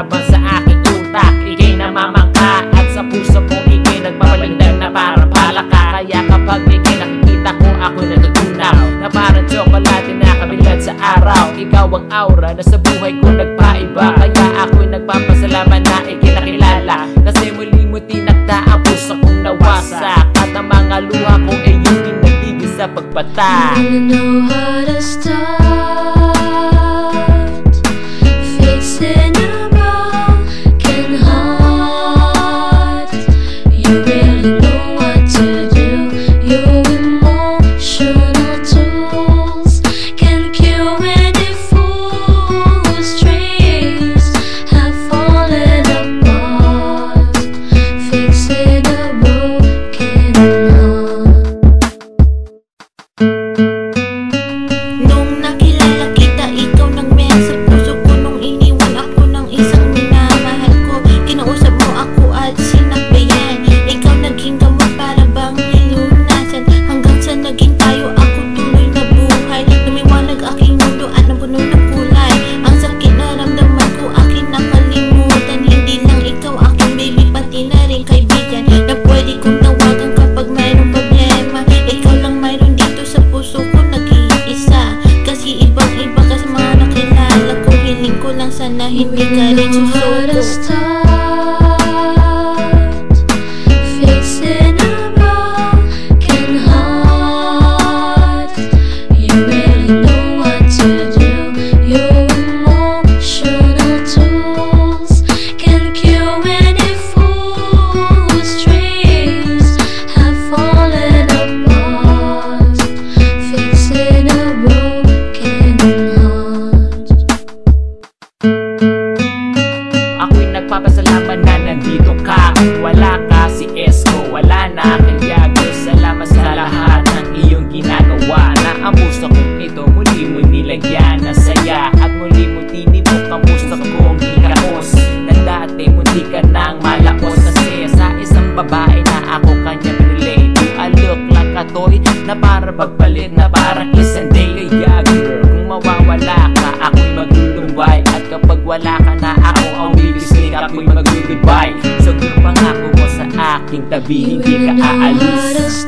para bang sa aking utak ika'y namamangka, at sa puso kong ika'y nagpapalindag na parang palaka. Kaya kapag ika'y nakikita ko, ako'y natutunaw na parang tsokolate na kabilad sa araw. Ikaw ang aura na sa buhay ko nagpaiba, kaya ako'y nagpapasalamat na ika'y nakilala. Kasi muli mo tinakda ang puso kong nawasak, at ang mga luha kong iyong pinagtigil sa pagbata. You really know how to start fixing a broken heart. You really know what to do. Your emotional tools can cure any fool whose dreams have fallen apart. Fixing a broken heart. Nung nakilala kita, ikaw nang meron sa puso ko. Nung iniwan ako ng isang minamahal ko, kinausap mo ako at sinakbayan. Ikaw naging gamot para bang nilunasan, hanggang sa naging tayo ako tuloy na buhay. Lumiwanag aking mundo at napuno ng kulay. Ang sakit na ramdaman ko aking nakalimutan. Hindi lang ikaw aking baby, pati na rin kaibigan na pwede kong tawagan kapag mayroong problema. Ikaw lang mayroon dito sa puso ko, nag-iisa. Kasi ibang-iba ka sa mga nakilala ko. Hiling ko lang sana hindi ka rin susuko. Fixing a broken heart. You really know what to do. Your emotional tools can cure any fool whose dreams have fallen apart. Fixing a broken heart. Ako'y nagpapasalamat na nandito ka. Wala ka, si Esko, wala na. Kaya girl, salamat sa lahat ng iyong ginagawa, na ang puso kong ito muli mo nilagyan ng saya, at muli mo tinibok ang puso kong ikakos, na dati munti ka nang malakos. Kasi sa isang babae na ako kanya pinili, do I look like a toy na para pagpalit na parang isang day. Kaya girl, kung mawawala ka, ako'y maglulumbay, at kapag wala ka na, ako ang bibisnik, ako'y mag-goodbye. So girl, pangako mo sa aking tabi, hindi ka aalis.